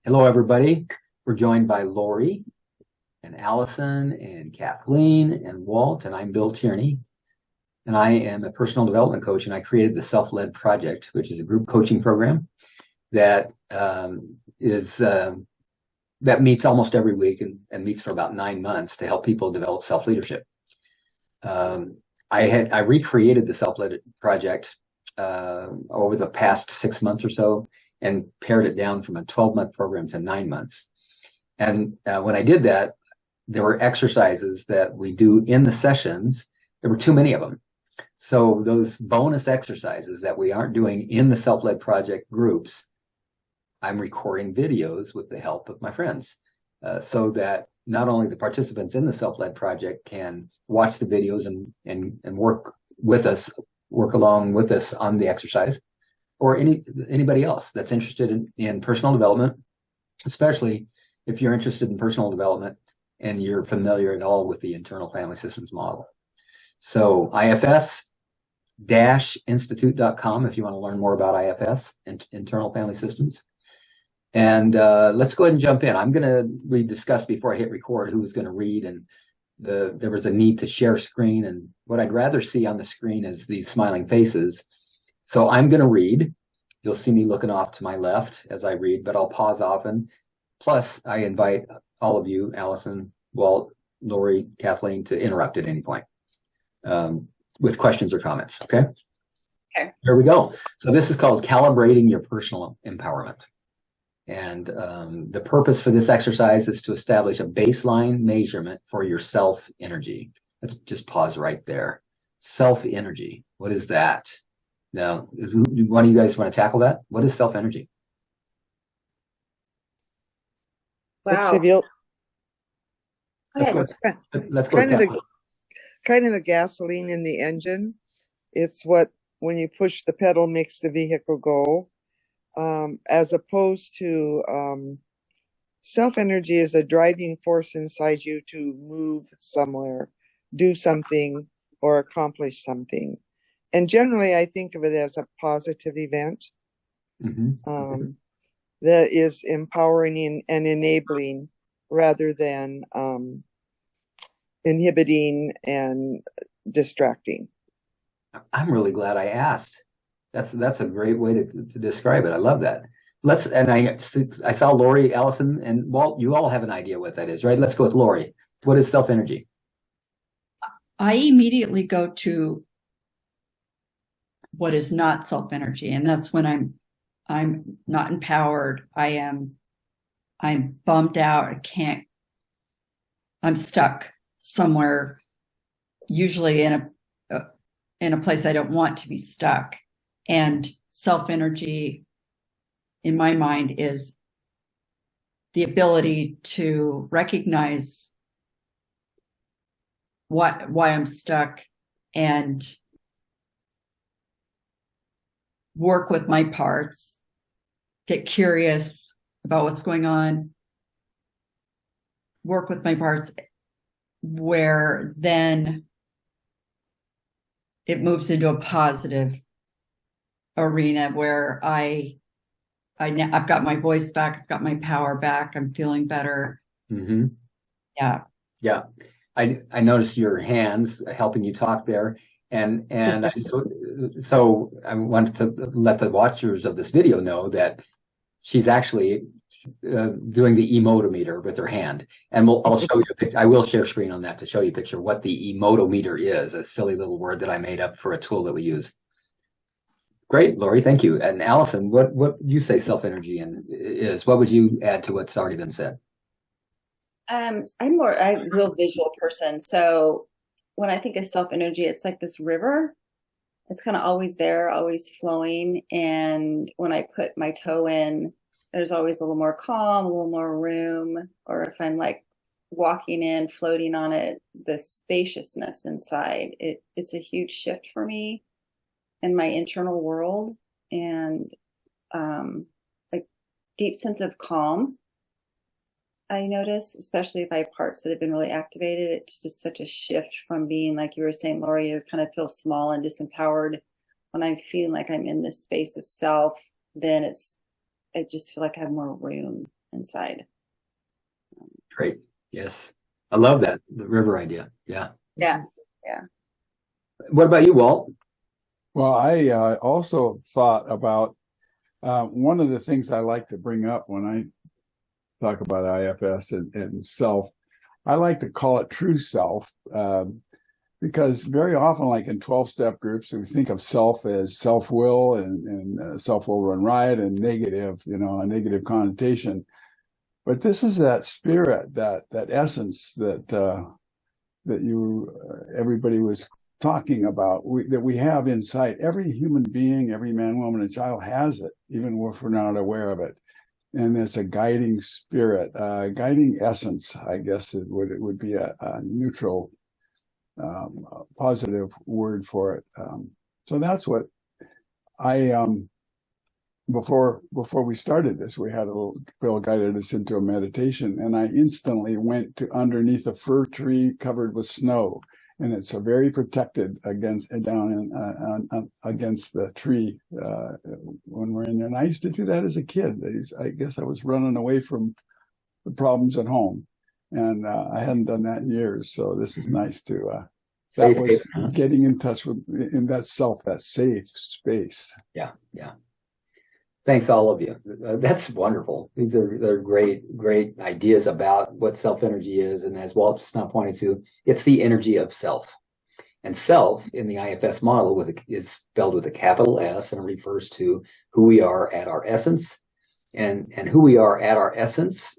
Hello, everybody. We're joined by Lori and Alison and Kathleen and Walt, and I'm Bill Tierney. And I am a personal development coach, and I created the Self-Led Project, which is a group coaching program that that meets almost every week and meets for about 9 months to help people develop self-leadership. I recreated the Self-Led Project over the past 6 months or so, and pared it down from a 12-month program to 9 months. And when I did that, there were exercises that we do in the sessions. There were too many of them. So those bonus exercises that we aren't doing in the Self-Led Project groups, I'm recording videos with the help of my friends, so that not only the participants in the Self-Led Project can watch the videos and work with us, work along with us on the exercise, or anybody else that's interested in personal development, especially if you're interested in personal development and you're familiar at all with the internal family systems model. So ifs-institute.com if you want to learn more about IFS, internal family systems. And let's go ahead and jump in. We discussed before I hit record who was going to read, and there was a need to share screen, and what I'd rather see on the screen is these smiling faces. So I'm going to read. You'll see me looking off to my left as I read, but I'll pause often. Plus, I invite all of you, Alison, Walt, Lori, Kathleen, to interrupt at any point with questions or comments. Okay? Okay. Here we go. So this is called Calibrating Your Personal Empowerment. And the purpose for this exercise is to establish a baseline measurement for your self-energy. Let's just pause right there. Self-energy. What is that? Now, one of you guys want to tackle that? What is self-energy? Wow. Let's go. Kind of the gasoline in the engine. It's what, when you push the pedal, makes the vehicle go. As opposed to self-energy is a driving force inside you to move somewhere, do something, or accomplish something. And generally, I think of it as a positive event that is empowering and enabling rather than inhibiting and distracting. I'm really glad I asked. That's a great way to describe it. I love that. I saw Lori, Alison, and Walt. You all have an idea what that is, right? Let's go with Lori. What is self-energy? I immediately go to what is not self-energy, and that's when I'm not empowered. I'm bummed out. I'm stuck somewhere, usually in a place I don't want to be stuck. And self-energy, in my mind, is the ability to recognize why I'm stuck and work with my parts, get curious about what's going on, work with my parts, where then it moves into a positive arena where I've got my voice back, I've got my power back, I'm feeling better. Mm-hmm. Yeah. I noticed your hands helping you talk there, and so I wanted to let the watchers of this video know that she's actually doing the Emotometer with her hand, and I'll show you a picture. I will share screen on that to show you a picture of what the Emotometer is, a silly little word that I made up for a tool that we use. Great, Lori, thank you. And Alison, what you say self-energy is? What would you add to what's already been said? I'm a real visual person. So when I think of self-energy, it's like this river. It's kind of always there, always flowing. And when I put my toe in, there's always a little more calm, a little more room. Or if I'm like walking in, floating on it, the spaciousness inside, it's a huge shift for me in my internal world, and a deep sense of calm. I notice, especially if I have parts that have been really activated, it's just such a shift from being, like you were saying, Lori, you kind of feel small and disempowered. When I'm feeling like I'm in this space of self, then I just feel like I have more room inside. Great. Yes. I love that. The river idea. Yeah. Yeah. What about you, Walt? Well, I also thought about one of the things I like to bring up when I talk about IFS and self. I like to call it true self, because very often, like in 12-step groups, we think of self as self-will and self-will run riot and negative, a negative connotation. But this is that spirit, that essence that everybody was talking about, that we have inside. Every human being, every man, woman, and child has it, even if we're not aware of it. And it's a guiding spirit, guiding essence, I guess it would be a neutral, positive word for it. So that's what I, before we started this, we had Bill guided us into a meditation, and I instantly went to underneath a fir tree covered with snow. And it's very protected against against the tree when we're in there. And I used to do that as a kid. I guess I was running away from the problems at home, and I hadn't done that in years. So this is nice to. That was getting in touch in that self, that safe space. Yeah. Thanks, all of you. That's wonderful. They're great ideas about what self-energy is. And as Walt just now pointed to, it's the energy of self. And self in the IFS model is spelled with a capital S and refers to who we are at our essence. And who we are at our essence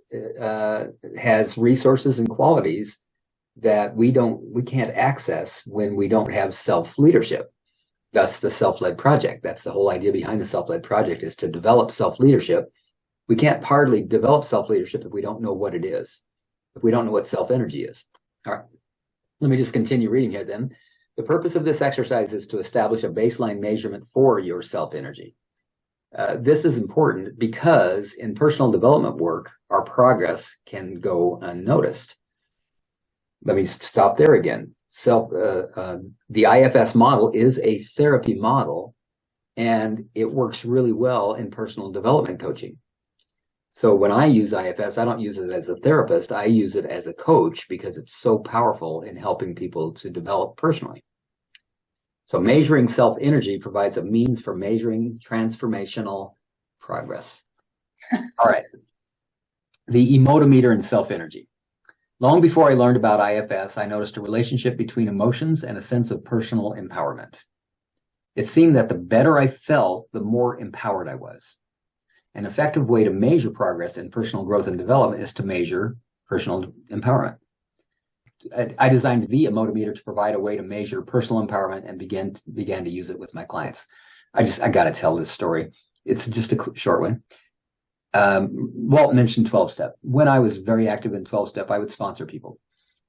has resources and qualities that we can't access when we don't have self-leadership. Thus the self-led project. That's the whole idea behind the self-led project, is to develop self-leadership. We can't partly develop self-leadership if we don't know what it is, if we don't know what self-energy is. All right, let me just continue reading here then. The purpose of this exercise is to establish a baseline measurement for your self-energy. This is important because in personal development work, our progress can go unnoticed. Let me stop there again. The IFS model is a therapy model, and it works really well in personal development coaching. So when I use IFS, I don't use it as a therapist. I use it as a coach because it's so powerful in helping people to develop personally. So measuring self-energy provides a means for measuring transformational progress. All right. The emotometer and self-energy. Long before I learned about IFS, I noticed a relationship between emotions and a sense of personal empowerment. It seemed that the better I felt, the more empowered I was. An effective way to measure progress in personal growth and development is to measure personal empowerment. I designed the Emotometer to provide a way to measure personal empowerment and began to use it with my clients. I got to tell this story. It's just a short one. Walt mentioned 12-step. When I was very active in 12-step, I would sponsor people.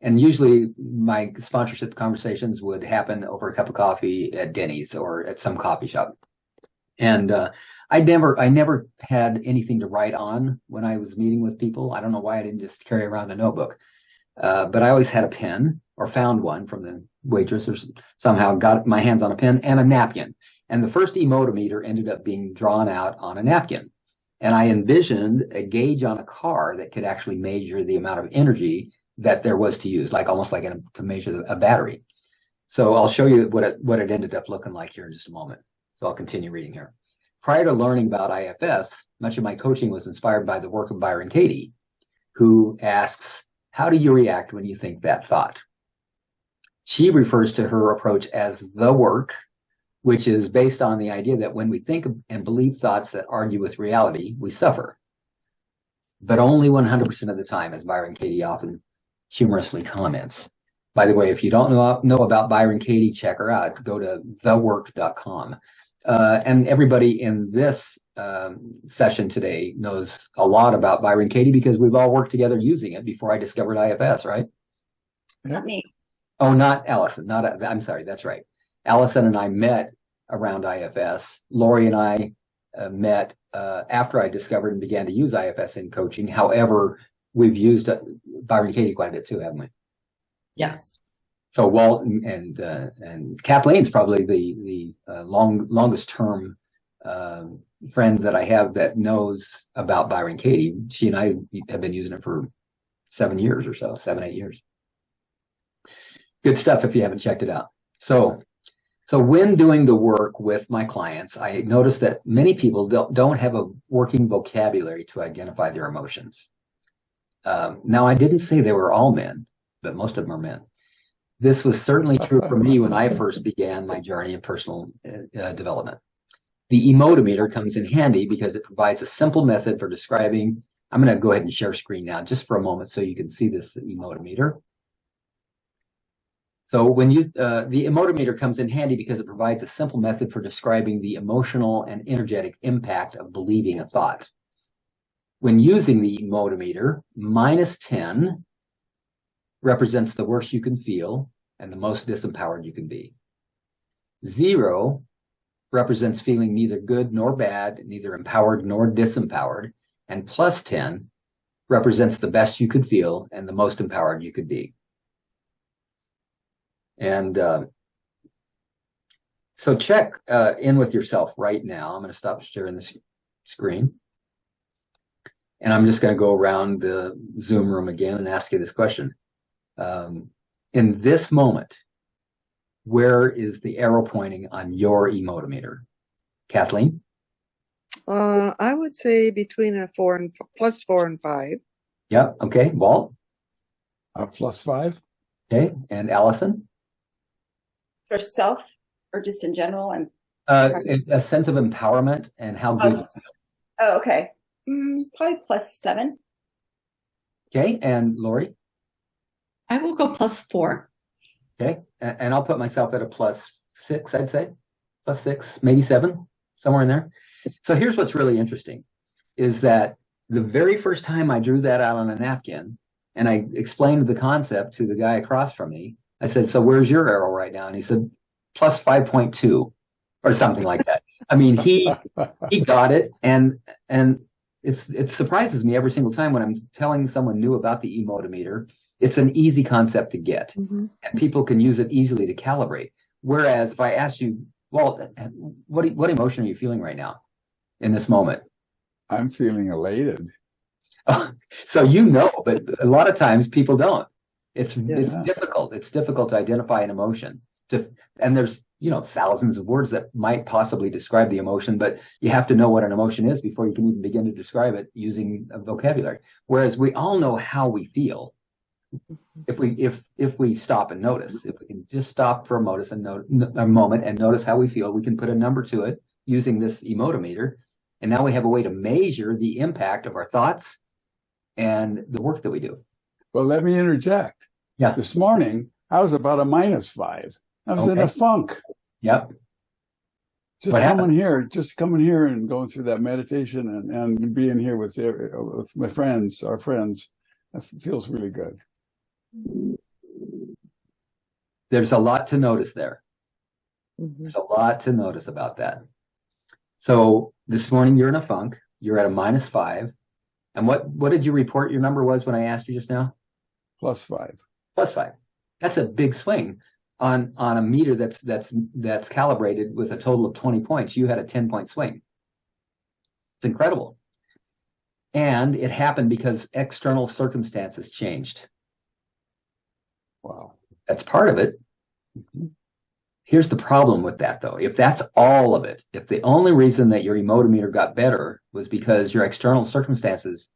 And usually my sponsorship conversations would happen over a cup of coffee at Denny's or at some coffee shop. And I never had anything to write on when I was meeting with people. I don't know why I didn't just carry around a notebook. But I always had a pen, or found one from the waitress, or somehow got my hands on a pen and a napkin. And the first Emotometer ended up being drawn out on a napkin. And I envisioned a gauge on a car that could actually measure the amount of energy that there was to use, almost like to measure a battery. So I'll show you what it ended up looking like here in just a moment. So I'll continue reading here. Prior to learning about IFS, much of my coaching was inspired by the work of Byron Katie, who asks, how do you react when you think that thought? She refers to her approach as the work, which is based on the idea that when we think and believe thoughts that argue with reality, we suffer. But only 100% of the time, as Byron Katie often humorously comments. By the way, if you don't know about Byron Katie, check her out. Go to thework.com. And everybody in this session today knows a lot about Byron Katie because we've all worked together using it before I discovered IFS, right? Not me. Oh, not Alison. I'm sorry. That's right. Alison and I met around IFS. Lori and I met after I discovered and began to use IFS in coaching. However, we've used Byron Katie quite a bit too, haven't we? Yes. So Walt and Kathleen's probably the longest term friend that I have that knows about Byron Katie, she and I have been using it for 7 years or so, 7, 8 years. Good stuff if you haven't checked it out. So when doing the work with my clients, I noticed that many people don't have a working vocabulary to identify their emotions. Now, I didn't say they were all men, but most of them are men. This was certainly true for me when I first began my journey in personal development. The Emotometer comes in handy because it provides a simple method for describing. I'm going to go ahead and share screen now just for a moment so you can see this Emotometer. So when the Emotometer comes in handy because it provides a simple method for describing the emotional and energetic impact of believing a thought. When using the Emotometer, -10 represents the worst you can feel and the most disempowered you can be. 0 represents feeling neither good nor bad, neither empowered nor disempowered, and +10 represents the best you could feel and the most empowered you could be. And so check in with yourself right now. I'm going to stop sharing the screen. And I'm just going to go around the Zoom room again and ask you this question. In this moment, where is the arrow pointing on your Emotometer? Kathleen? I would say between a +4 and 5. Yep. Okay. Walt? +5. Okay. And Alison? For self or just in general? And a sense of empowerment and how good. Oh, okay. Probably +7. Okay. And Lori? I will go +4. Okay. And I'll put myself at a +6, I'd say. +6, maybe 7, somewhere in there. So here's what's really interesting is that the very first time I drew that out on a napkin and I explained the concept to the guy across from me, I said, so where's your arrow right now? And he said, +5.2 or something like that. I mean, he got it. And it surprises me every single time when I'm telling someone new about the Emotometer. It's an easy concept to get, and people can use it easily to calibrate. Whereas if I asked you, Walt, what emotion are you feeling right now in this moment? I'm feeling elated. So but a lot of times people don't. It's difficult. It's difficult to identify an emotion. And there's thousands of words that might possibly describe the emotion, but you have to know what an emotion is before you can even begin to describe it using a vocabulary. Whereas we all know how we feel. If we stop and notice, if we can just stop for a moment and notice how we feel, we can put a number to it using this Emotometer, and now we have a way to measure the impact of our thoughts and the work that we do. Well, let me interject. Yeah. This morning I was about a -5. I was in a funk. Yep. Just coming here and going through that meditation and being here with my friends, our friends, it feels really good. There's a lot to notice there. There's a lot to notice about that. So this morning you're in a funk. You're at a -5. And what did you report your number was when I asked you just now? +5. +5. That's a big swing on a meter that's calibrated with a total of 20 points. You had a 10-point swing. It's incredible. And it happened because external circumstances changed. Wow. That's part of it. Here's the problem with that, though. If that's all of it, if the only reason that your Emotometer got better was because your external circumstances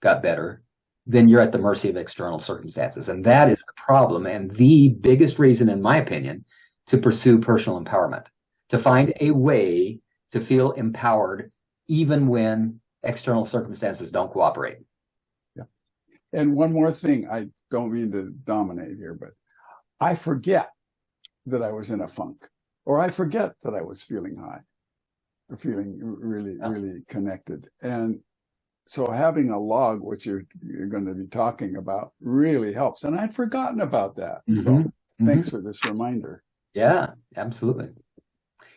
got better, then you're at the mercy of external circumstances. And that is the problem and the biggest reason, in my opinion, to pursue personal empowerment, to find a way to feel empowered even when external circumstances don't cooperate. Yeah. And one more thing, I don't mean to dominate here, but I forget that I was in a funk, or I forget that I was feeling high, or feeling really, really connected. And so having a log, which you're going to be talking about, really helps. And I'd forgotten about that. So thanks for this reminder. Yeah, absolutely.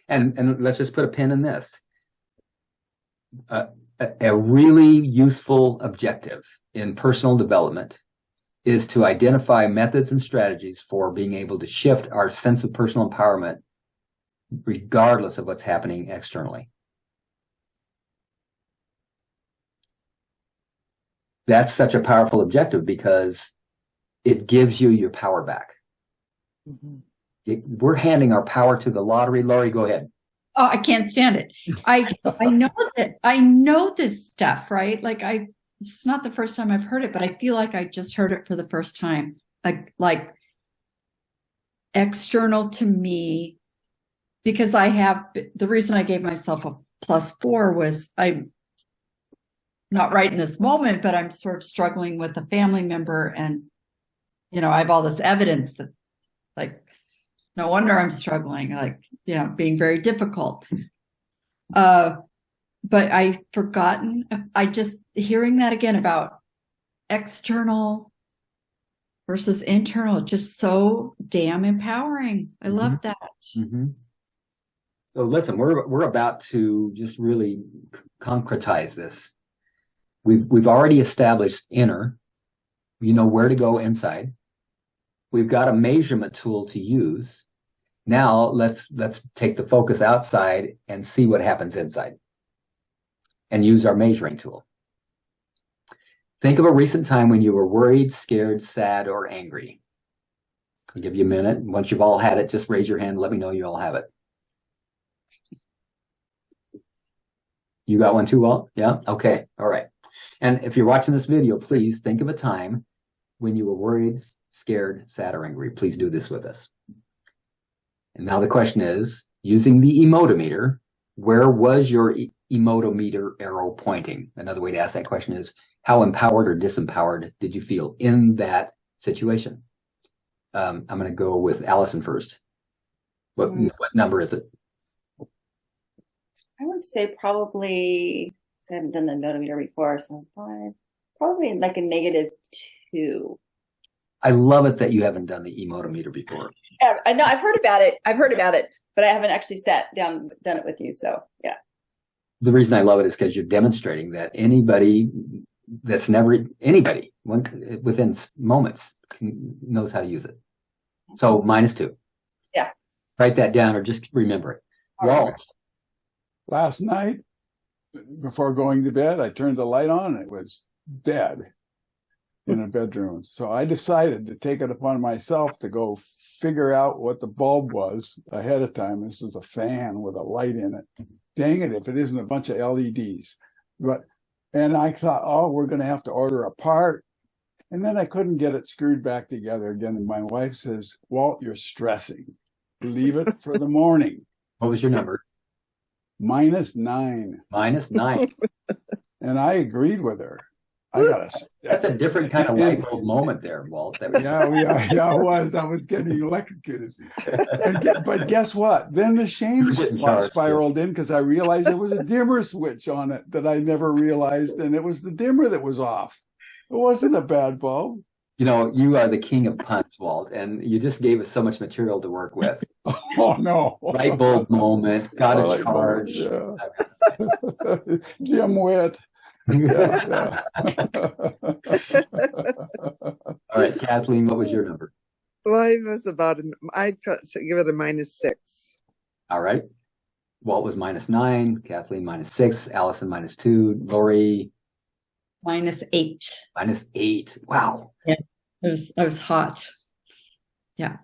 And let's just put a pin in this. A really useful objective in personal development is to identify methods and strategies for being able to shift our sense of personal empowerment regardless of what's happening externally. That's such a powerful objective because it gives you your power back. We're handing our power to the lottery. Lori, go ahead. Oh, I can't stand it. I know this stuff, right? Like it's not the first time I've heard it, but I feel like I just heard it for the first time. Like external to me, because the reason I gave myself a +4 was I'm not right in this moment, but I'm sort of struggling with a family member, and I have all this evidence that, like, no wonder I'm struggling, like, being very difficult. But I've forgotten, I just hearing that again about external versus internal, just so damn empowering. I love that. So listen, we're about to just really concretize this. We've already established inner. You know where to go inside. We've got a measurement tool to use. Now let's take the focus outside and see what happens inside, and use our measuring tool. Think of a recent time when you were worried, scared, sad, or angry. I'll give you a minute. Once you've all had it, just raise your hand. Let me know you all have it. You got one too, Walt? Yeah? Okay. All right. And if you're watching this video, please think of a time when you were worried, scared, sad, or angry. Please do this with us. And now the question is, using the emotometer, where was your emotometer arrow pointing? Another way to ask that question is, how empowered or disempowered did you feel in that situation? I'm going to go with Alison first. What number is it? I would say probably, because I haven't done the Emotometer before, so 5, probably like a -2. I love it that you haven't done the emotometer before. I know, I've heard about it, but I haven't actually sat down, done it with you. So yeah. The reason I love it is because you're demonstrating that anybody within moments knows how to use it. So -2. Yeah. Write that down or just remember it. Walt. Last night, before going to bed, I turned the light on and it was dead in a bedroom. So I decided to take it upon myself to go figure out what the bulb was ahead of time. This is a fan with a light in it. Dang it, if it isn't a bunch of LEDs. And I thought, oh, we're going to have to order a part. And then I couldn't get it screwed back together again. And my wife says, Walt, you're stressing. Leave it for the morning. What was your number? -9. -9. And I agreed with her. That's a different kind of light bulb moment there, Walt. Yeah, it was. I was getting electrocuted. But guess what? Then the shame spiraled in because I realized there was a dimmer switch on it that I never realized, and it was the dimmer that was off. It wasn't a bad bulb. You are the king of puns, Walt, and you just gave us so much material to work with. Oh, no. Light bulb moment, got a charge. Yeah. Dim wit. Yeah. All right, Kathleen, what was your number? Mine was I'd give it a -6. All right. Walt was -9, Kathleen -6, Alison -2, Lori -8. -8. Wow. Yeah, I was hot. Yeah.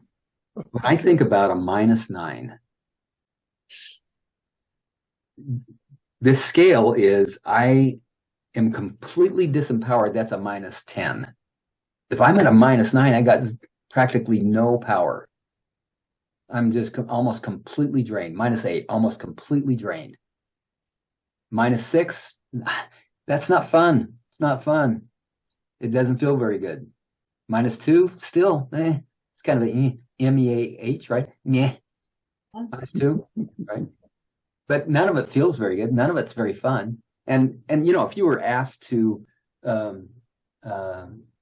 When I think about a -9, this scale is I am completely disempowered. That's a -10. If I'm at a -9, I got practically no power. I'm just almost completely drained. -8, almost completely drained. -6, that's not fun. It's not fun. It doesn't feel very good. -2, still, it's kind of an MEAH, right? Yeah. -2, right? But none of it feels very good. None of it's very fun. And if you were asked to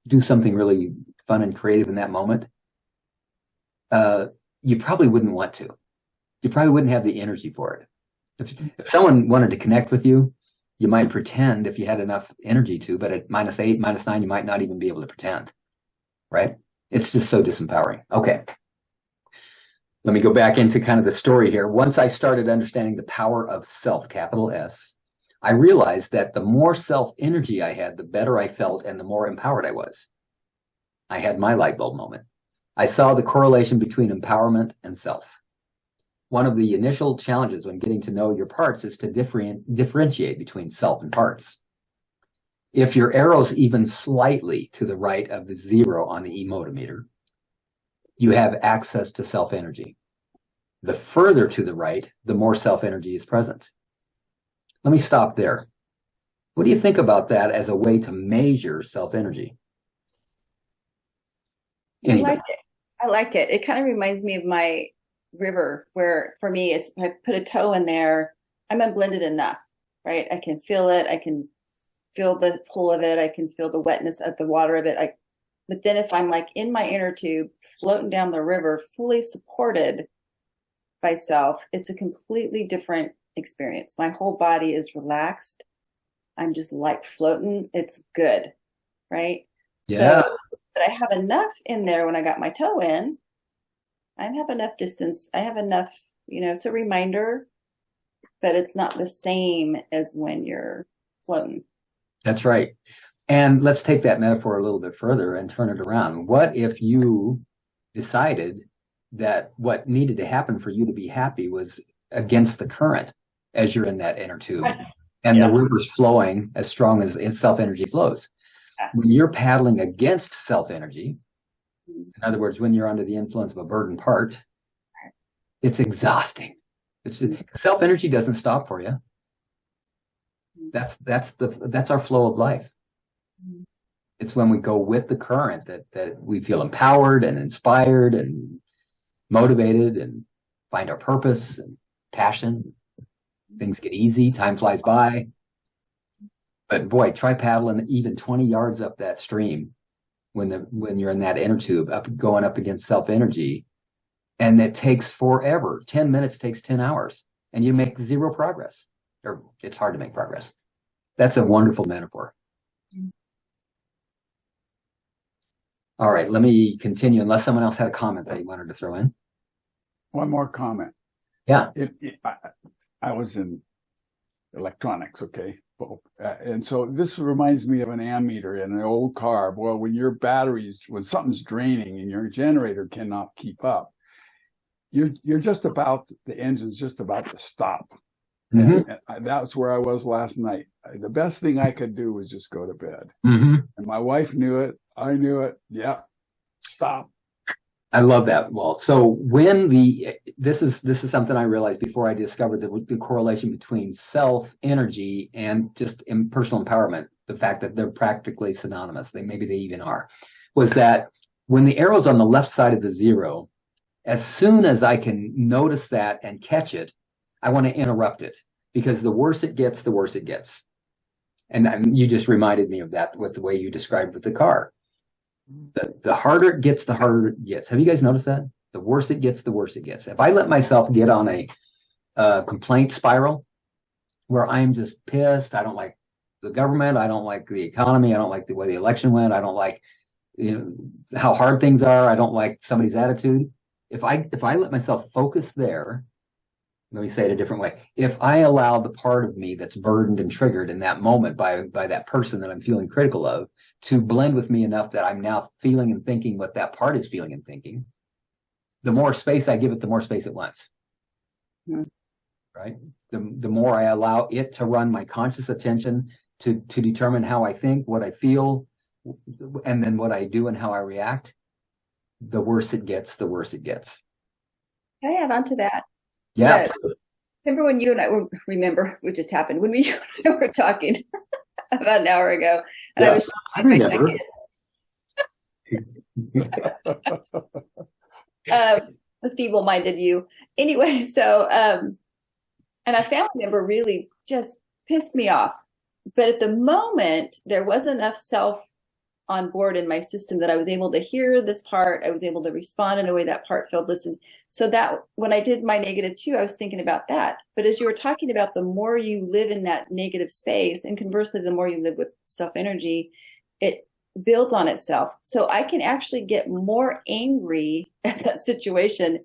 do something really fun and creative in that moment, you probably wouldn't want to. You probably wouldn't have the energy for it. If someone wanted to connect with you, you might pretend if you had enough energy to, but at -8, -9, you might not even be able to pretend, right? It's just so disempowering. Okay. Let me go back into kind of the story here. Once I started understanding the power of self, capital S, I realized that the more self energy I had, the better I felt and the more empowered I was. I had my light bulb moment. I saw the correlation between empowerment and self. One of the initial challenges when getting to know your parts is to differentiate between self and parts. If your arrow's even slightly to the right of the 0 on the emotometer, you have access to self energy. The further to the right, the more self energy is present. Let me stop there. What do you think about that as a way to measure self energy? I like it. I like it. It kind of reminds me of my river, where for me, it's if I put a toe in there, I'm unblended enough, right? I can feel it. I can feel the pull of it. I can feel the wetness of the water of it. But then if I'm like in my inner tube, floating down the river, fully supported by self, it's a completely different experience. My whole body is relaxed. I'm just like floating. It's good, right? Yeah. So, but I have enough in there when I got my toe in. I have enough distance. I have enough, it's a reminder, but it's not the same as when you're floating. That's right. And let's take that metaphor a little bit further and turn it around. What if you decided that what needed to happen for you to be happy was against the current as you're in that inner tube and the river's flowing as strong as self-energy flows? When you're paddling against self-energy, in other words, when you're under the influence of a burdened part, it's exhausting. Self-energy doesn't stop for you. That's our flow of life. It's when we go with the current that we feel empowered and inspired and motivated and find our purpose and passion. Things get easy, time flies by. But boy, try paddling even 20 yards up that stream when you're in that inner tube, going up against self-energy, and it takes forever. 10 minutes takes 10 hours, and you make zero progress, or it's hard to make progress. That's a wonderful metaphor. All right, let me continue, unless someone else had a comment that you wanted to throw in. One more comment. Yeah. I was in electronics, okay? And so this reminds me of an ammeter in an old car. Well, when something's draining and your generator cannot keep up, the engine's just about to stop. Mm-hmm. And that's where I was last night. The best thing I could do was just go to bed. Mm-hmm. And my wife knew it. I knew it. Yeah. Stop. I love that, Walt. So this is something I realized before I discovered the correlation between self-energy and just personal empowerment, the fact that they're practically synonymous, maybe they even are, was that when the arrow's on the left side of the 0, as soon as I can notice that and catch it, I want to interrupt it, because the worse it gets, the worse it gets. And you just reminded me of that with the way you described with the car. The harder it gets, the harder it gets. Have you guys noticed that? The worse it gets, the worse it gets. If I let myself get on a complaint spiral where I'm just pissed, I don't like the government, I don't like the economy, I don't like the way the election went, I don't like how hard things are, I don't like somebody's attitude. If I let myself focus there, let me say it a different way. If I allow the part of me that's burdened and triggered in that moment by that person that I'm feeling critical of to blend with me enough that I'm now feeling and thinking what that part is feeling and thinking, the more space I give it, the more space it wants. Mm-hmm. Right? The more I allow it to run my conscious attention to determine how I think, what I feel, and then what I do and how I react, the worse it gets, the worse it gets. Can I add on to that? Yeah. Remember when you and I what just happened when you and I were talking about an hour ago, and yeah, I was I remember. The feeble-minded you. Anyway, so and a family member really just pissed me off. But at the moment, there was enough self on board in my system that I was able to hear this part. I was able to respond in a way that part felt listened. So that when I did my -2, I was thinking about that. But as you were talking about, the more you live in that negative space, and conversely, the more you live with self-energy, it builds on itself. So I can actually get more angry at that situation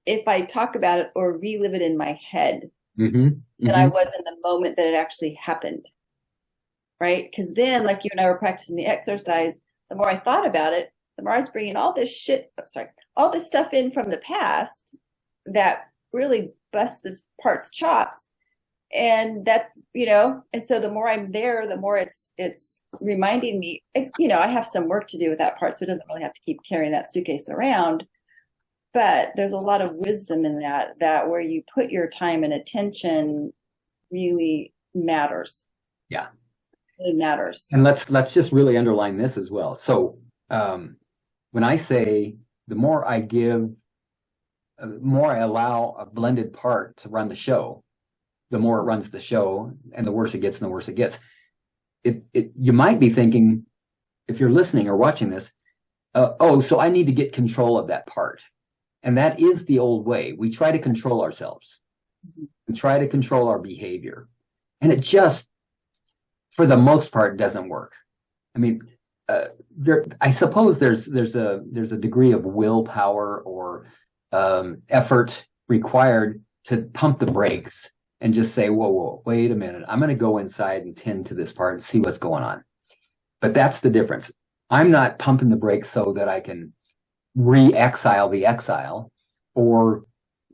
if I talk about it or relive it in my head. than I was in the moment that it actually happened. Right? Because then, like you and I were practicing the exercise, the more I thought about it, the more I was bringing all this all this stuff in from the past that really bust this part's chops. And that, and so the more I'm there, the more it's reminding me, I have some work to do with that part. So it doesn't really have to keep carrying that suitcase around. But there's a lot of wisdom in that where you put your time and attention really matters. Yeah. Really matters. And let's just really underline this as well. So when I say the more I give, the more I allow a blended part to run the show, the more it runs the show, and the worse it gets and the worse it gets. You might be thinking, if you're listening or watching this, so I need to get control of that part. And that is the old way. We try to control ourselves. We try to control our behavior. And it just, for the most part, doesn't work. I mean, I suppose there's a degree of willpower or effort required to pump the brakes and just say, whoa, wait a minute. I'm going to go inside and tend to this part and see what's going on. But that's the difference. I'm not pumping the brakes so that I can re-exile the exile or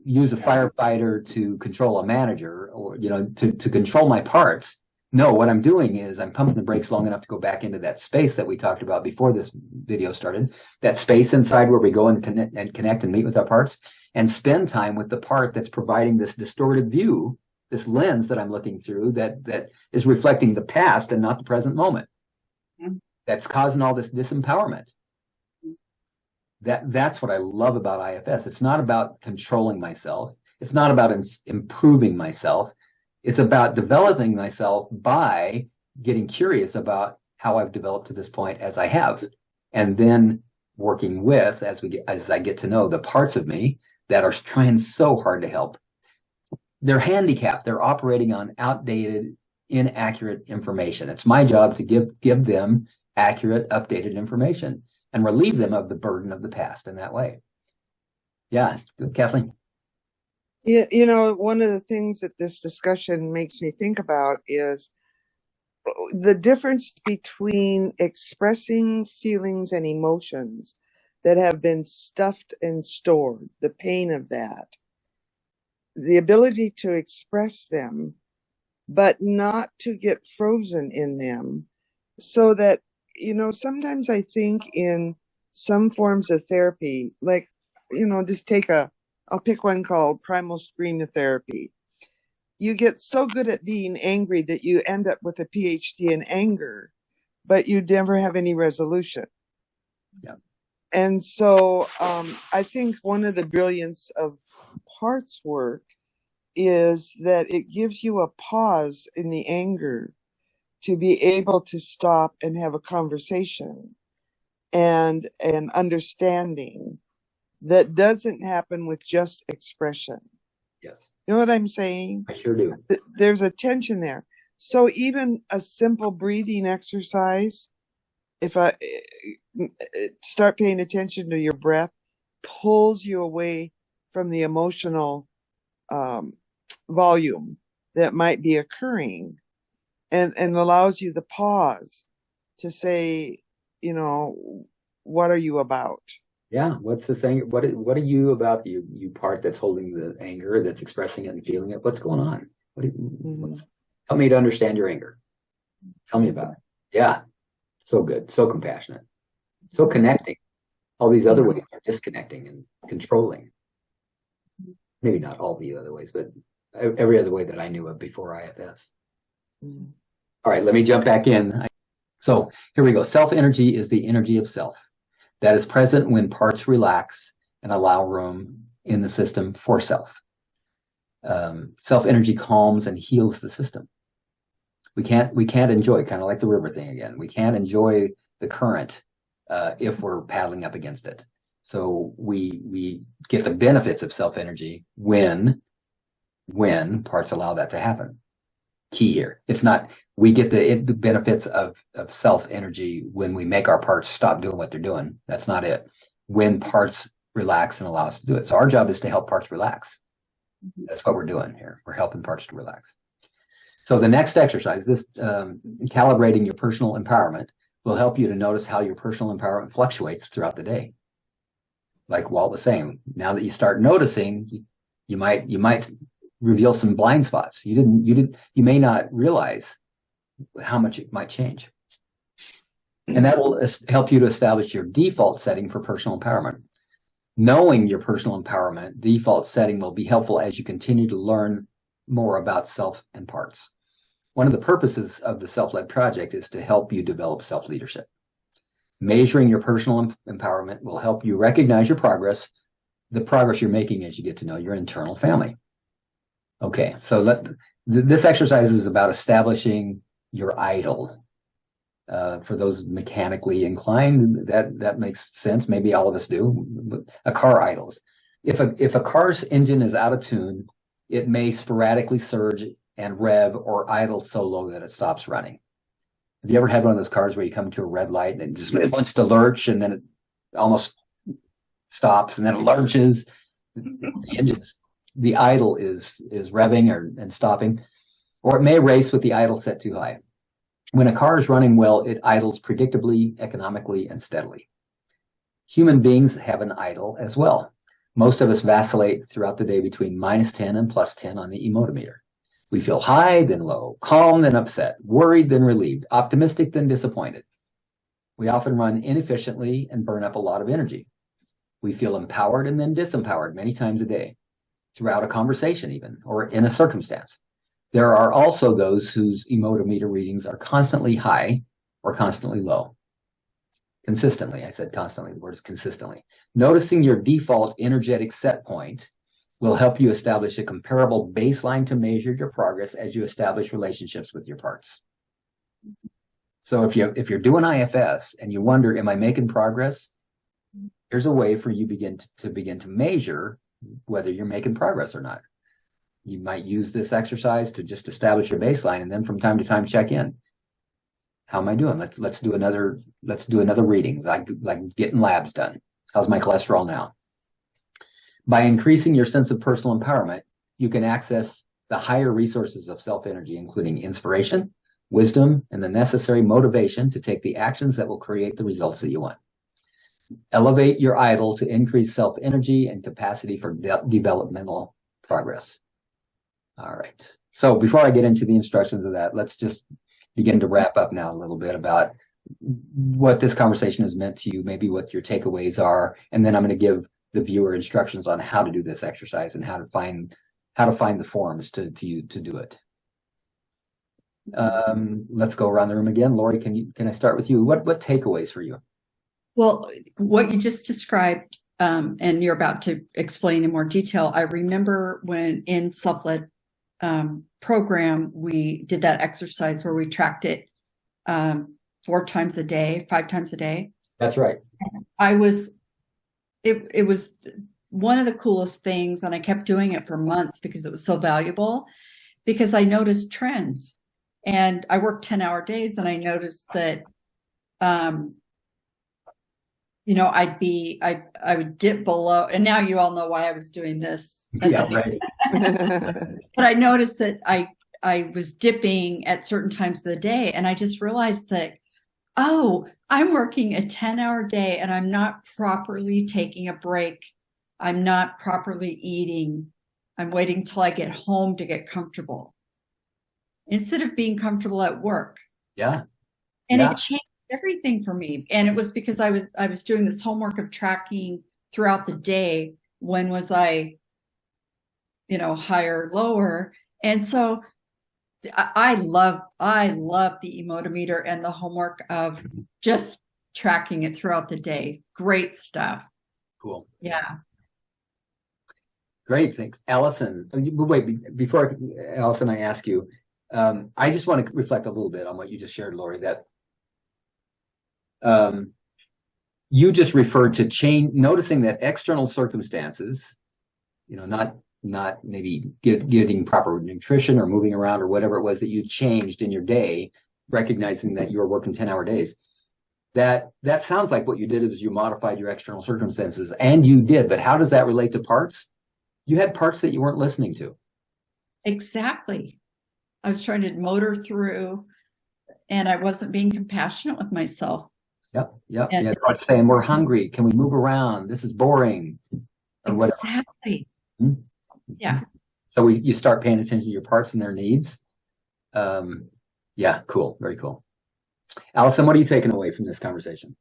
use a firefighter to control a manager or, to control my parts. No, what I'm doing is I'm pumping the brakes long enough to go back into that space that we talked about before this video started, that space inside where we go and connect and meet with our parts and spend time with the part that's providing this distorted view, this lens that I'm looking through that is reflecting the past and not the present moment. That's causing all this disempowerment. That's what I love about IFS. It's not about controlling myself. It's not about improving myself. It's about developing myself by getting curious about how I've developed to this point as I have, and then working with, as I get to know the parts of me that are trying so hard to help. They're handicapped. They're operating on outdated, inaccurate information. It's my job to give them accurate, updated information and relieve them of the burden of the past in that way. Yeah, Kathleen. Yeah, one of the things that this discussion makes me think about is the difference between expressing feelings and emotions that have been stuffed and stored, the pain of that, the ability to express them, but not to get frozen in them, so that, sometimes I think in some forms of therapy, like, just I'll pick one called primal scream therapy. You get so good at being angry that you end up with a PhD in anger, but you never have any resolution. Yeah. And so I think one of the brilliance of parts work is that it gives you a pause in the anger to be able to stop and have a conversation and an understanding that doesn't happen with just expression. Yes. You know what I'm saying? I sure do. There's a tension there. So even a simple breathing exercise, if I start paying attention to your breath, pulls you away from the emotional volume that might be occurring and allows you the pause to say, what are you about? Yeah, what's the thing? What are you about, you part that's holding the anger, that's expressing it and feeling it? What's going on? Help me to understand your anger. Tell me about it. Yeah, so good, so compassionate, so connecting. All these other ways are disconnecting and controlling. Maybe not all the other ways, but every other way that I knew of before IFS. All right, let me jump back in. So here we go. Self energy is the energy of self that is present when parts relax and allow room in the system for self. Self energy calms and heals the system. We can't enjoy, kind of like the river thing again. We can't enjoy the current if we're paddling up against it. So we get the benefits of self energy when parts allow that to happen. Key here. It's not we get the benefits of self energy when we make our parts stop doing what they're doing. That's not it. When parts relax and allow us to do it. So our job is to help parts relax. That's what we're doing here. We're helping parts to relax. So the next exercise, this calibrating your personal empowerment, will help you to notice how your personal empowerment fluctuates throughout the day. Like Walt was saying, now that you start noticing, you might reveal some blind spots. You may not realize how much it might change. And that will help you to establish your default setting for personal empowerment. Knowing your personal empowerment default setting will be helpful as you continue to learn more about self and parts. One of the purposes of the self-led project is to help you develop self-leadership. Measuring your personal empowerment will help you recognize your progress, the progress you're making as you get to know your internal family. Okay, so this exercise is about establishing your idol. For those mechanically inclined, that makes sense. Maybe all of us do. A car idles. If a car's engine is out of tune, it may sporadically surge and rev or idle so low that it stops running. Have you ever had one of those cars where you come to a red light and it wants to lurch and then it almost stops and then it lurches? The idle is revving and stopping, or it may race with the idle set too high. When a car is running well, it idles predictably, economically, and steadily. Human beings have an idle as well. Most of us vacillate throughout the day between -10 and +10 on the Emotometer. We feel high, then low, calm, then upset, worried, then relieved, optimistic, then disappointed. We often run inefficiently and burn up a lot of energy. We feel empowered and then disempowered many times a day, throughout a conversation even, or in a circumstance. There are also those whose Emotometer readings are constantly high or constantly low. Consistently, I said constantly, the word is consistently. Noticing your default energetic set point will help you establish a comparable baseline to measure your progress as you establish relationships with your parts. So if you're doing IFS and you wonder, am I making progress? Here's a way for you begin to measure whether you're making progress or not. You might use this exercise to just establish your baseline, and then from time to time check in. How am I doing? Let's do another reading, like getting labs done. How's my cholesterol now? By increasing your sense of personal empowerment, you can access the higher resources of self-energy, including inspiration, wisdom, and the necessary motivation to take the actions that will create the results that you want. Elevate your idol to increase self-energy and capacity for developmental progress. All right. So before I get into the instructions of that, let's just begin to wrap up now a little bit about what this conversation has meant to you, maybe what your takeaways are, and then I'm going to give the viewer instructions on how to do this exercise and how to find the forms to do it. Let's go around the room again. Lori, can I start with you? What takeaways for you? Well, what you just described, and you're about to explain in more detail, I remember when in self-led program, we did that exercise where we tracked it 4 times a day, 5 times a day. That's right. It was one of the coolest things, and I kept doing it for months because it was so valuable, because I noticed trends. And I worked 10-hour days, and I noticed that I would dip below, and now you all know why I was doing this. Yeah, right. But I noticed that I was dipping at certain times of the day, and I just realized that, I'm working a 10-hour day and I'm not properly taking a break. I'm not properly eating. I'm waiting till I get home to get comfortable instead of being comfortable at work. Yeah. And it changed everything for me. And it was because I was doing this homework of tracking throughout the day. When was I, higher, lower? And so I love the Emotometer and the homework of just tracking it throughout the day. Great stuff. Cool. Yeah. Great. Thanks. Alison, wait, before Alison, I ask you, I just want to reflect a little bit on what you just shared, Lori, that you just referred to noticing that external circumstances, not maybe getting proper nutrition or moving around or whatever it was that you changed in your day, recognizing that you were working 10-hour days. That sounds like what you did is you modified your external circumstances, and you did, but how does that relate to parts? You had parts that you weren't listening to. Exactly. I was trying to motor through, and I wasn't being compassionate with myself. Yep. And You had parts saying, we're hungry. Can we move around? This is boring. Or whatever. exactly. Mhm. Yeah. So you start paying attention to your parts and their needs. Yeah, cool. Very cool. Alison, what are you taking away from this conversation?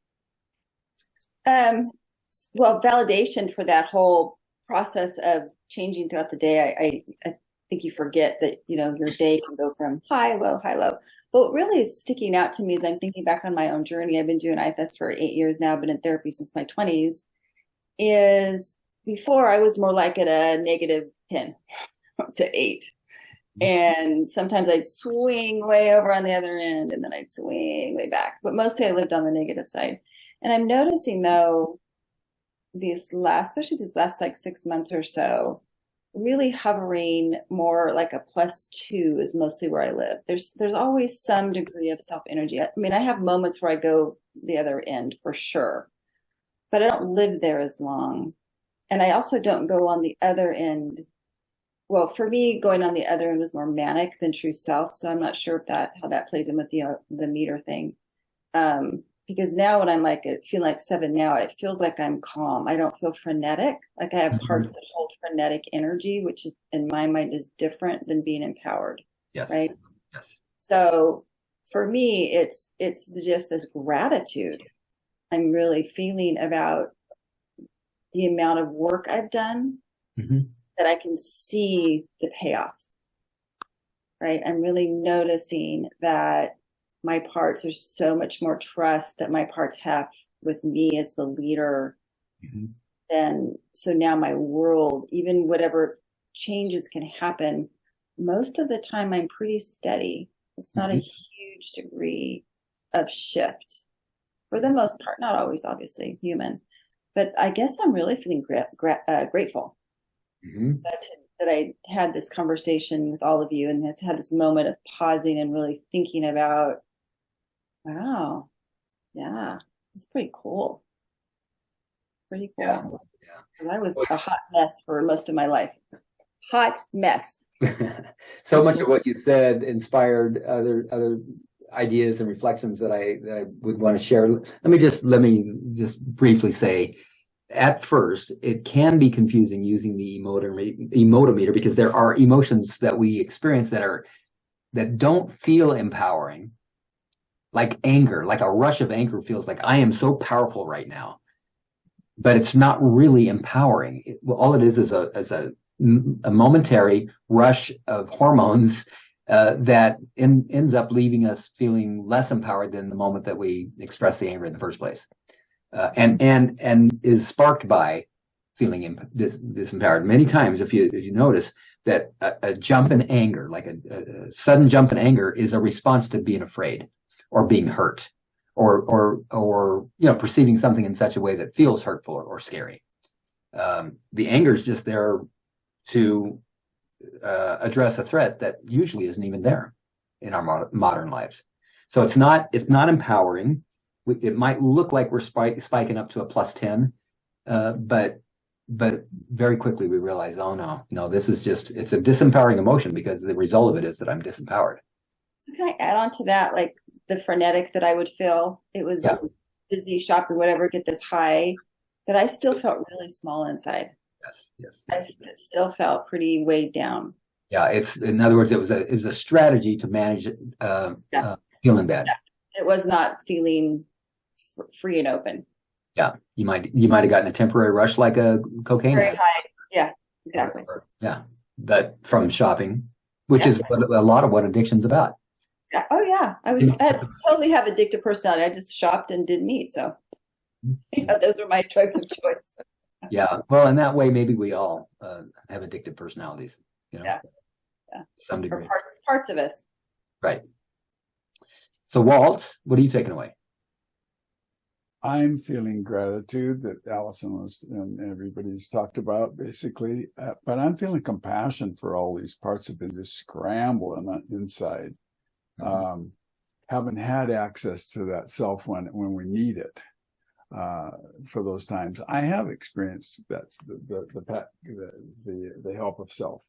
Well, validation for that whole process of changing throughout the day. I think you forget that, your day can go from high, low, high, low. But what really is sticking out to me as I'm thinking back on my own journey, I've been doing IFS for 8 years now, been in therapy since my 20s, is before I was more like at a -10 to 8. And sometimes I'd swing way over on the other end, and then I'd swing way back. But mostly I lived on the negative side. And I'm noticing, though, especially these last like 6 months or so, really hovering more like a +2 is mostly where I live. There's always some degree of self energy. I mean, I have moments where I go the other end for sure, but I don't live there as long. And I also don't go on the other end. Well, for me, going on the other end was more manic than true self. So I'm not sure how that plays in with the meter thing. Because now when I'm feeling like 7 now, it feels like I'm calm. I don't feel frenetic. Like I have parts that hold frenetic energy, which is, in my mind, is different than being empowered. Yes. Right. Yes. So for me, it's just this gratitude I'm really feeling about the amount of work I've done, that I can see the payoff. Right. I'm really noticing that my parts, there's so much more trust that my parts have with me as the leader. So now my world, even whatever changes can happen, most of the time I'm pretty steady. It's not a huge degree of shift for the most part, not always, obviously human, but I guess I'm really feeling grateful that I had this conversation with all of you and had this moment of pausing and really thinking about, wow, yeah, it's pretty cool. Pretty cool. Yeah. Because I was a hot mess for most of my life. Hot mess. So much of what you said inspired other ideas and reflections that I would want to share. Let me just briefly say, at first, it can be confusing using the emotometer because there are emotions that we experience that don't feel empowering, like anger, like a rush of anger feels like I am so powerful right now, but it's not really empowering. All it is a momentary rush of hormones that ends up leaving us feeling less empowered than the moment that we express the anger in the first place. And is sparked by feeling disempowered. Many times, if you notice that a jump in anger, like a sudden jump in anger, is a response to being afraid or being hurt, or perceiving something in such a way that feels hurtful or scary. The anger is just there to address a threat that usually isn't even there in our modern lives. So it's not empowering. It might look like we're spiking up to a +10, but very quickly we realize, oh no, this is it's a disempowering emotion because the result of it is that I'm disempowered. So can I add on to that, like the frenetic that I would feel? It was busy shopping, whatever, get this high, but I still felt really small inside. Yes. I still felt pretty weighed down. Yeah, in other words, it was a strategy to manage feeling bad. Yeah. It was not feeling free and open. Yeah, you might have gotten a temporary rush like a cocaine. Very high. Yeah, exactly. Yeah, but from shopping, which is a lot of what addiction's about. Yeah. Oh yeah, I totally have addictive personality. I just shopped and didn't eat, so those are my drugs of choice. Yeah, well, in that way, maybe we all have addictive personalities. Yeah. Some degree. Or parts of us. Right. So, Walt, what are you taking away? I'm feeling gratitude that Alison and everybody's talked about, basically, but I'm feeling compassion for all these parts that have been just scrambling inside. Haven't had access to that self when we need it. for those times. I have experienced that's the help of self.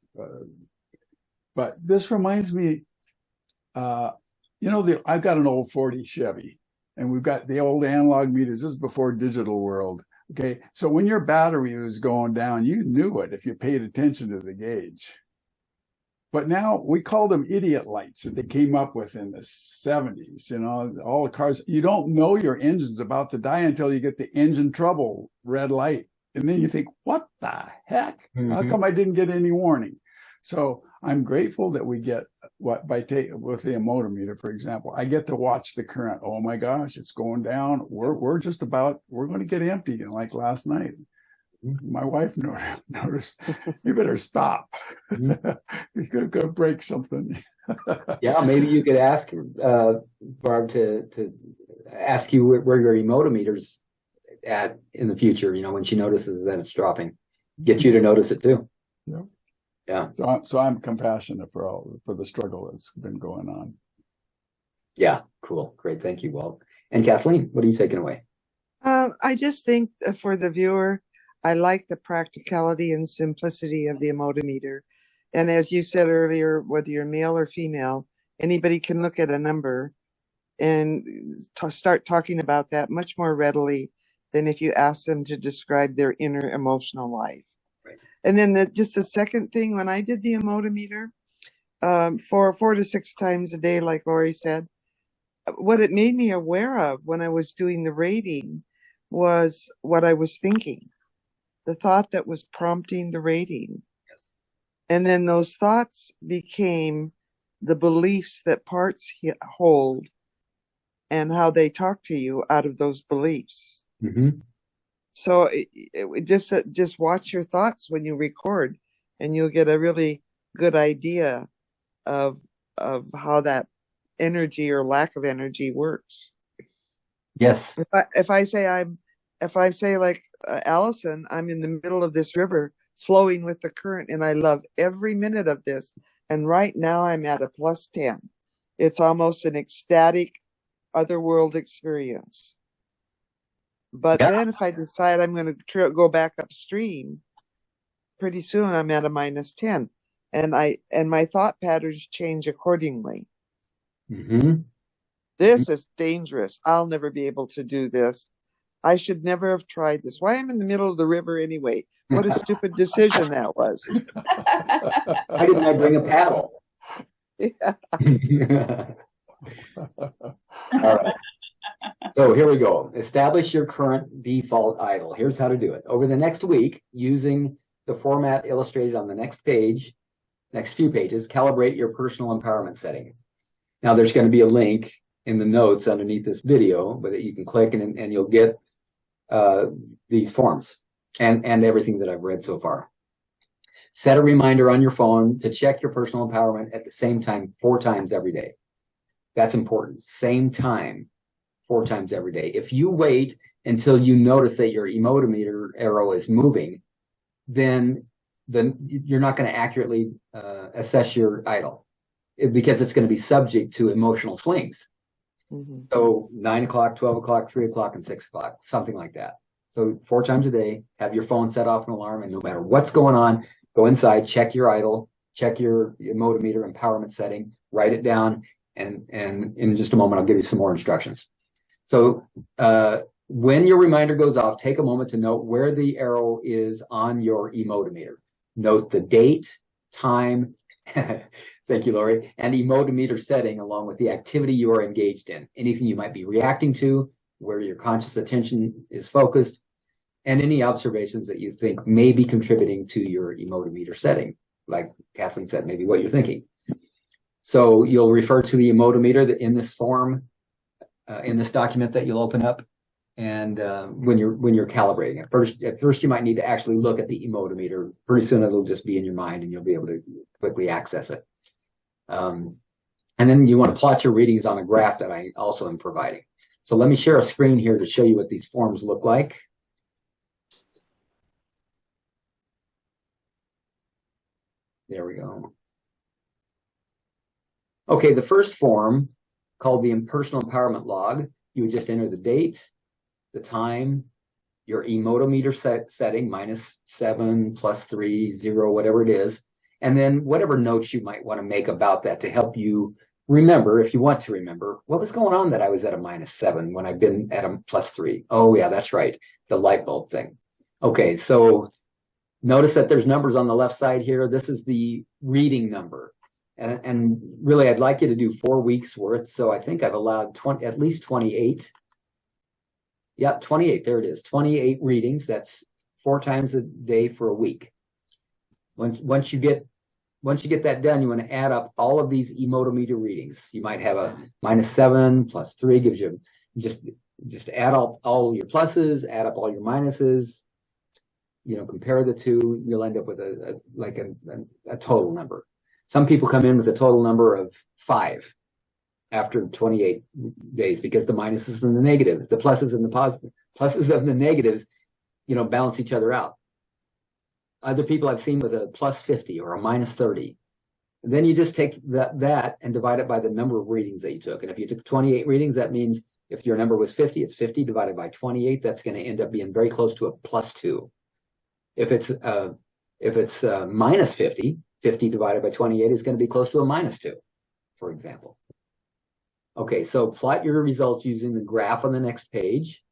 But this reminds me, I've got an old 40 Chevy, and we've got the old analog meters. This is before digital world. Okay, so when your battery was going down, you knew it if you paid attention to the gauge. But now we call them idiot lights that they came up with in the 70s. All the cars, you don't know your engine's about to die until you get the engine trouble red light. And then you think, what the heck? Mm-hmm. How come I didn't get any warning? So I'm grateful that we get with the Emotometer, for example, I get to watch the current. Oh my gosh, it's going down. We're going to get empty. And like last night, my wife noticed, you better stop. Mm-hmm. You're going to break something. Yeah, maybe you could ask Barb to ask you where your Emotometer's at in the future, when she notices that it's dropping. Get you to notice it too. Yeah. Yeah. So I'm compassionate for the struggle that's been going on. Yeah, cool. Great. Thank you, Walt. And Kathleen, what are you taking away? I just think for the viewer, I like the practicality and simplicity of the Emotometer. And as you said earlier, whether you're male or female, anybody can look at a number and start talking about that much more readily than if you ask them to describe their inner emotional life. Right. And then just the second thing, when I did the Emotometer, for 4 to 6 times a day, like Lori said, what it made me aware of when I was doing the rating was what I was thinking. The thought that was prompting the rating. Yes. And then those thoughts became the beliefs that parts hold and how they talk to you out of those beliefs. Mm-hmm. So just watch your thoughts when you record, and you'll get a really good idea of how that energy or lack of energy works. Yes. If I say like Alison, I'm in the middle of this river flowing with the current, and I love every minute of this. And right now I'm at a +10. It's almost an ecstatic otherworld experience. But then if I decide I'm going to go back upstream, pretty soon I'm at a -10, and my thought patterns change accordingly. Mm-hmm. This is dangerous. I'll never be able to do this. I should never have tried this. Why am I in the middle of the river anyway? What a stupid decision that was. Why didn't I bring a paddle? Yeah. All right. So here we go. Establish your current default idle. Here's how to do it. Over the next week, using the format illustrated on the next few pages, calibrate your personal empowerment setting. Now, there's going to be a link in the notes underneath this video that you can click, and you'll get these forms and everything that I've read so far. Set a reminder on your phone to check your personal empowerment at the same time 4 times every day. That's important. Same time 4 times every day. If you wait until you notice that your Emotometer arrow is moving, then you're not going to accurately assess your idle, because it's going to be subject to emotional swings. Mm-hmm. So 9 o'clock, 12 o'clock, 3 o'clock, and 6 o'clock, something like that. So 4 times a day, have your phone set off an alarm, and no matter what's going on, go inside, check your idle, check your Emotometer empowerment setting, write it down, and in just a moment, I'll give you some more instructions. So when your reminder goes off, take a moment to note where the arrow is on your Emotometer. Note the date, time, thank you, Lori, and Emotometer setting, along with the activity you are engaged in, anything you might be reacting to, where your conscious attention is focused, and any observations that you think may be contributing to your Emotometer setting, like Kathleen said, maybe what you're thinking. So you'll refer to the Emotometer in this form, in this document that you'll open up, and when you're calibrating it. At first, you might need to actually look at the Emotometer. Pretty soon, it'll just be in your mind, and you'll be able to quickly access it. And then you want to plot your readings on a graph that I also am providing. So let me share a screen here to show you what these forms look like. There we go. Okay, the first form, called the Personal Empowerment Log, you would just enter the date, the time, your emotometer setting, -7, +3, 0, whatever it is, and then whatever notes you might want to make about that to help you remember, if you want to remember, what was going on that I was at a -7 when I've been at a +3. Oh yeah, that's right, the light bulb thing. Okay, so notice that there's numbers on the left side here. This is the reading number. And really, I'd like you to do 4 weeks worth. So I think I've allowed at least 28. Yeah, 28. There it is. 28 readings. That's 4 times a day for a week. Once you get that done, you want to add up all of these emotometer readings. You might have a -7 +3 gives you just add all your pluses, add up all your minuses. Compare the two. You'll end up with a total number. Some people come in with a total number of 5 after 28 days because the minuses and the negatives, the pluses and the pluses and the negatives, balance each other out. Other people I've seen with a +50 or a -30. And then you just take that and divide it by the number of readings that you took. And if you took 28 readings, that means if your number was 50, it's 50 divided by 28. That's going to end up being very close to a +2. If it's -50, 50 divided by 28 is going to be close to a -2, for example. Okay, so plot your results using the graph on the next page.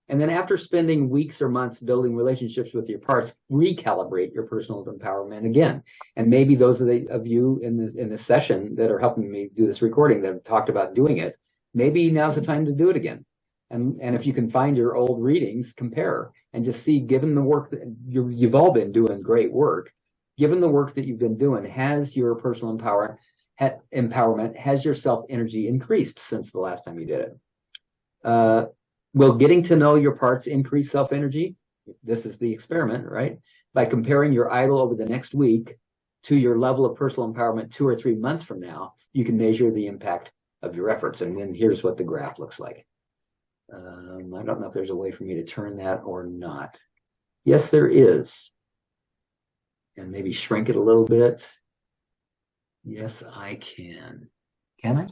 And then after spending weeks or months building relationships with your parts, recalibrate your personal empowerment again. And maybe those of you in this session that are helping me do this recording that have talked about doing it, maybe now's the time to do it again. And if you can find your old readings, compare and just see, given the work that you've all been doing great work, given the work that you've been doing, has your personal empowerment, has your self-energy increased since the last time you did it? Will getting to know your parts increase self-energy? This is the experiment, right? By comparing your idol over the next week to your level of personal empowerment 2 or 3 months from now, you can measure the impact of your efforts. And then here's what the graph looks like. I don't know if there's a way for me to turn that or not. Yes, there is. And maybe shrink it a little bit. Yes, I can. Can I?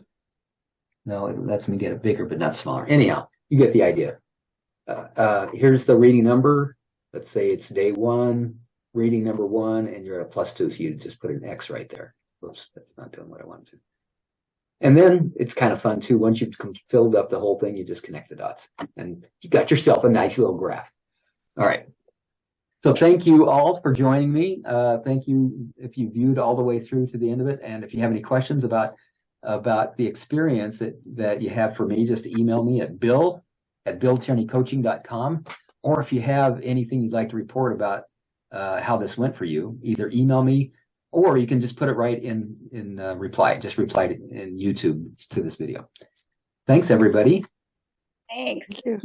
No, it lets me get it bigger, but not smaller. Anyhow, you get the idea. Here's the reading number. Let's say it's day 1, reading number 1, and you're at a +2, so you just put an X right there. Oops, that's not doing what I wanted to. And then it's kind of fun too. Once you've filled up the whole thing, you just connect the dots and you got yourself a nice little graph. All right. So thank you all for joining me. Thank you if you viewed all the way through to the end of it. And if you have any questions about the experience that you have for me, just email me at bill@billtierneycoaching.com. Or if you have anything you'd like to report about how this went for you, either email me or you can just put it right in reply. Just reply in YouTube to this video. Thanks, everybody. Thanks. Thank you. Bye.